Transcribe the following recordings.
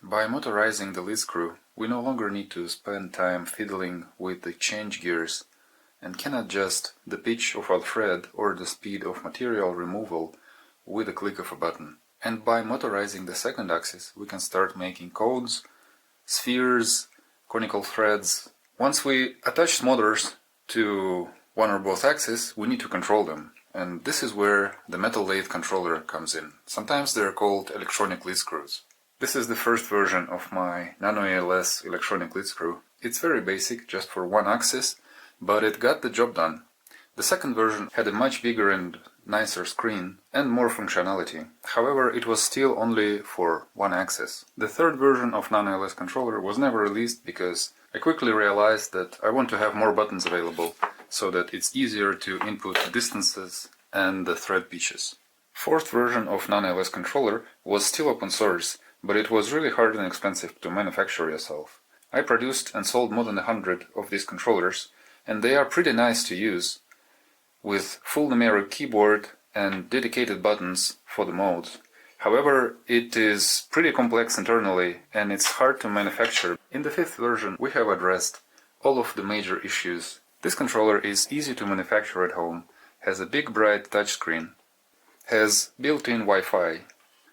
By motorizing the lead screw, we no longer need to spend time fiddling with the change gears and can adjust the pitch of our thread or the speed of material removal with a click of a button. And by motorizing the second axis, we can start making cones, spheres, conical threads. Once we attach motors to one or both axes, we need to control them. And this is where the metal lathe controller comes in. Sometimes they're called electronic lead screws. This is the first version of my Nano ALS electronic lead screw. It's very basic, just for one axis, but it got the job done. The second version had a much bigger and nicer screen and more functionality. However, it was still only for one axis. The third version of Nano ALS controller was never released because I quickly realized that I want to have more buttons available so that it's easier to input distances and the thread pitches. Fourth version of Nano ALS controller was still open source, but it was really hard and expensive to manufacture yourself. I produced and sold more than 100 of these controllers, and they are pretty nice to use, with full numeric keyboard and dedicated buttons for the modes. However, it is pretty complex internally and it's hard to manufacture. In the fifth version, we have addressed all of the major issues. This controller is easy to manufacture at home, has a big bright touchscreen, has built-in Wi-Fi,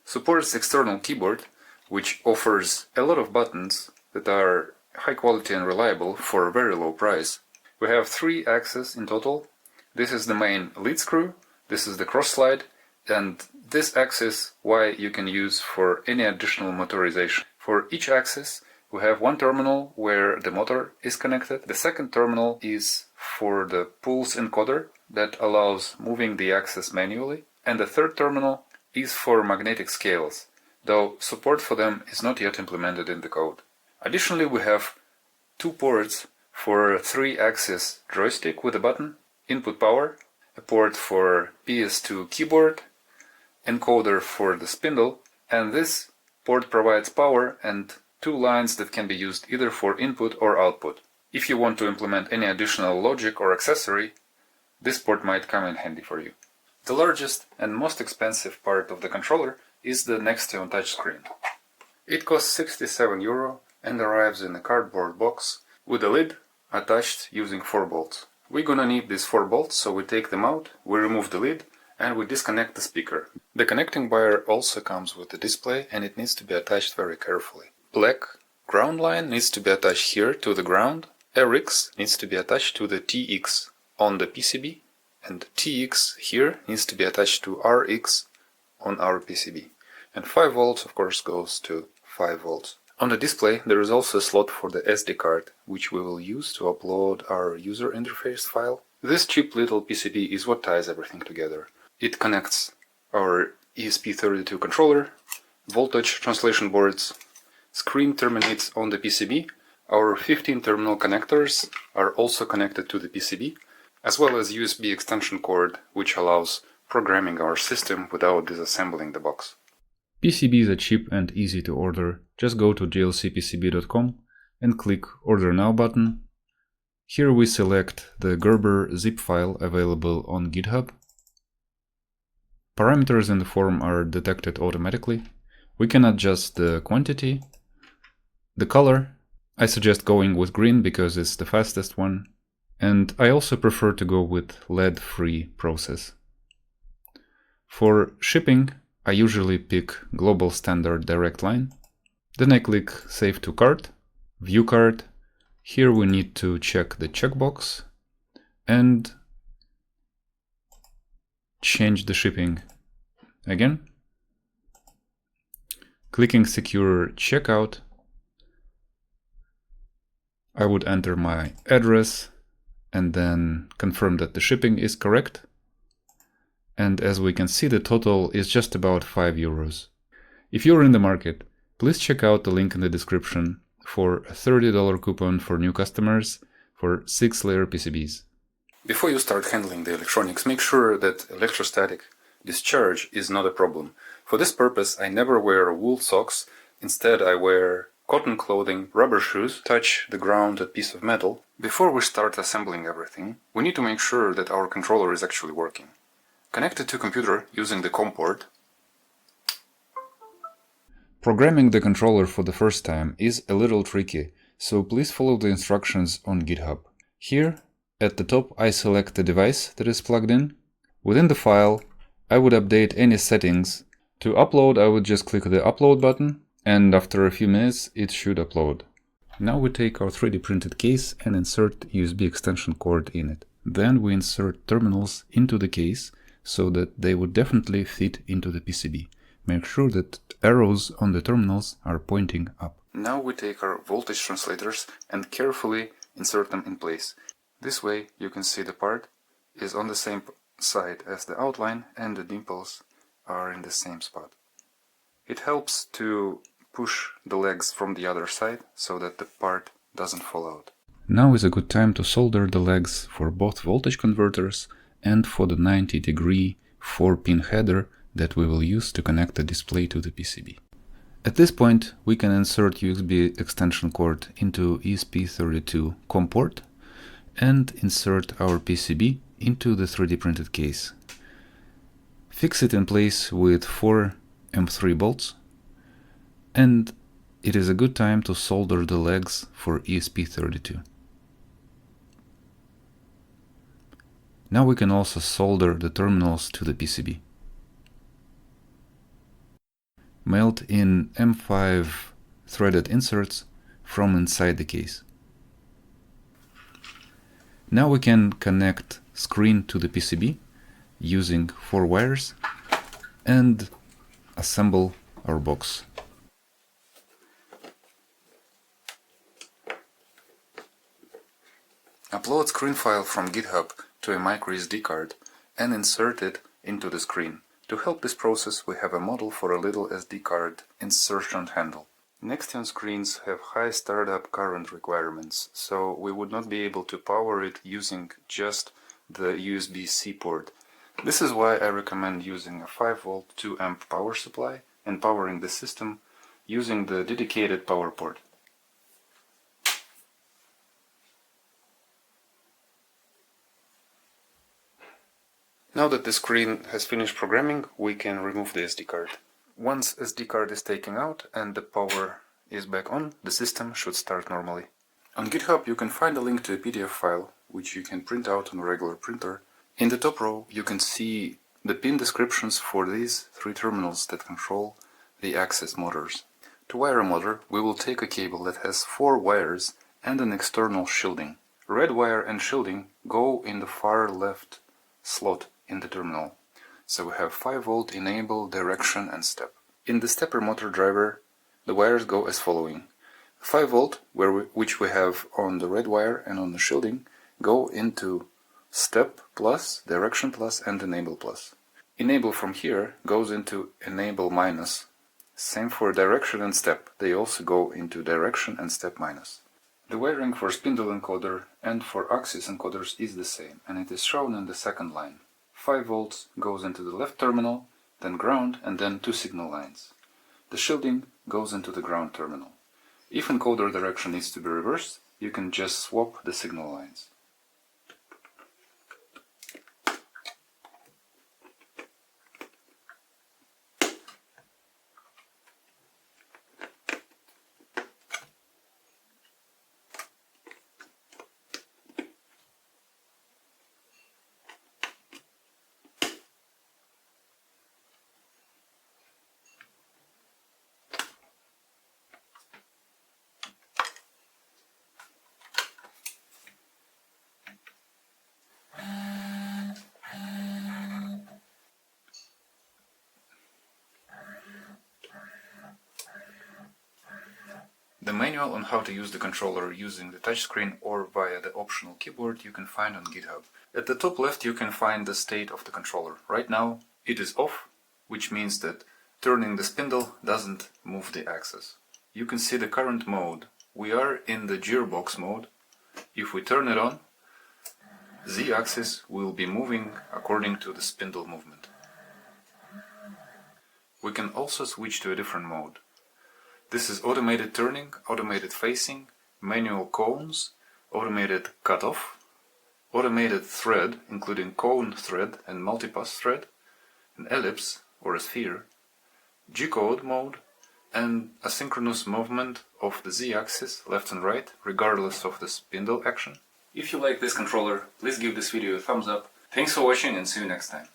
supports external keyboard, which offers a lot of buttons that are high quality and reliable for a very low price. We have 3 axes in total. This is the main lead screw, this is the cross slide, and this axis you can use for any additional motorization. For each axis we have one terminal where the motor is connected. The second terminal is for the pulse encoder that allows moving the axis manually, and the third terminal is for magnetic scales, though support for them is not yet implemented in the code. Additionally, we have 2 ports for a 3-axis joystick with a button, input power, a port for PS2 keyboard, encoder for the spindle, and this port provides power and 2 lines that can be used either for input or output. If you want to implement any additional logic or accessory, this port might come in handy for you. The largest and most expensive part of the controller is the Nextion touchscreen. It costs 67 euro and arrives in a cardboard box with a lid attached using 4 bolts. We're gonna need these 4 bolts, so we take them out, we remove the lid, and we disconnect the speaker. The connecting wire also comes with the display and it needs to be attached very carefully. Black ground line needs to be attached here to the ground, RX needs to be attached to the TX on the PCB, and TX here needs to be attached to RX on our PCB. And 5 volts of course goes to 5 volts. On the display there is also a slot for the SD card, which we will use to upload our user interface file. This cheap little PCB is what ties everything together. It connects our ESP32 controller, voltage translation boards, screen terminates on the PCB, our 15 terminal connectors are also connected to the PCB, as well as USB extension cord, which allows programming our system without disassembling the box. PCBs are cheap and easy to order. Just go to glcpcb.com and click Order Now button. Here we select the Gerber zip file available on GitHub. Parameters in the form are detected automatically. We can adjust the quantity, the color. I suggest going with green because it's the fastest one, and I also prefer to go with lead-free process. For shipping, I usually pick Global Standard Direct Line. Then I click Save to Cart, View Cart. Here we need to check the checkbox and change the shipping again. Clicking Secure Checkout, I would enter my address and then confirm that the shipping is correct. And as we can see, the total is just about 5 euros. If you're in the market, please check out the link in the description for a $30 coupon for new customers for 6-layer PCBs. Before you start handling the electronics, make sure that electrostatic discharge is not a problem. For this purpose, I never wear wool socks. Instead, I wear cotton clothing, rubber shoes, touch the grounded piece of metal. Before we start assembling everything, we need to make sure that our controller is actually working. Connect it to computer using the COM port. Programming the controller for the first time is a little tricky, so please follow the instructions on GitHub. Here, at the top, I select the device that is plugged in. Within the file, I would update any settings. To upload, I would just click the upload button, and after a few minutes, it should upload. Now we take our 3D printed case and insert USB extension cord in it. Then we insert terminals into the case so that they would definitely fit into the PCB. Make sure that arrows on the terminals are pointing up. Now we take our voltage translators and carefully insert them in place. This way you can see the part is on the same side as the outline and the dimples are in the same spot. It helps to push the legs from the other side so that the part doesn't fall out. Now is a good time to solder the legs for both voltage converters and for the 90-degree 4-pin header that we will use to connect the display to the PCB. At this point, we can insert USB extension cord into ESP32 COM port and insert our PCB into the 3D printed case. Fix it in place with 4 M3 bolts, and it is a good time to solder the legs for ESP32. Now we can also solder the terminals to the PCB. Melt in M5 threaded inserts from inside the case. Now we can connect screen to the PCB using 4 wires and assemble our box. Upload screen file from GitHub to a microSD card and insert it into the screen. To help this process, we have a model for a little SD card insertion handle. Nextion screens have high startup current requirements, so we would not be able to power it using just the USB-C port. This is why I recommend using a 5V 2A power supply and powering the system using the dedicated power port. Now that the screen has finished programming, we can remove the SD card. Once SD card is taken out and the power is back on, the system should start normally. On GitHub you can find a link to a PDF file, which you can print out on a regular printer. In the top row you can see the pin descriptions for these 3 terminals that control the axis motors. To wire a motor, we will take a cable that has 4 wires and an external shielding. Red wire and shielding go in the far left slot in the terminal. So we have 5V enable, direction and step. In the stepper motor driver, the wires go as following. 5V, which we have on the red wire and on the shielding, go into step plus, direction plus and enable plus. Enable from here goes into enable minus. Same for direction and step, they also go into direction and step minus. The wiring for spindle encoder and for axis encoders is the same, and it is shown in the second line. 5V goes into the left terminal, then ground, and then 2 signal lines. The shielding goes into the ground terminal. If encoder direction needs to be reversed, you can just swap the signal lines. The manual on how to use the controller using the touchscreen or via the optional keyboard you can find on GitHub. At the top left you can find the state of the controller. Right now it is off, which means that turning the spindle doesn't move the axis. You can see the current mode. We are in the gearbox mode. If we turn it on, the Z-axis will be moving according to the spindle movement. We can also switch to a different mode. This is automated turning, automated facing, manual cones, automated cutoff, automated thread, including cone thread and multipass thread, an ellipse or a sphere, G-code mode, and asynchronous movement of the Z-axis left and right regardless of the spindle action. If you like this controller, please give this video a thumbs up. Thanks for watching and see you next time.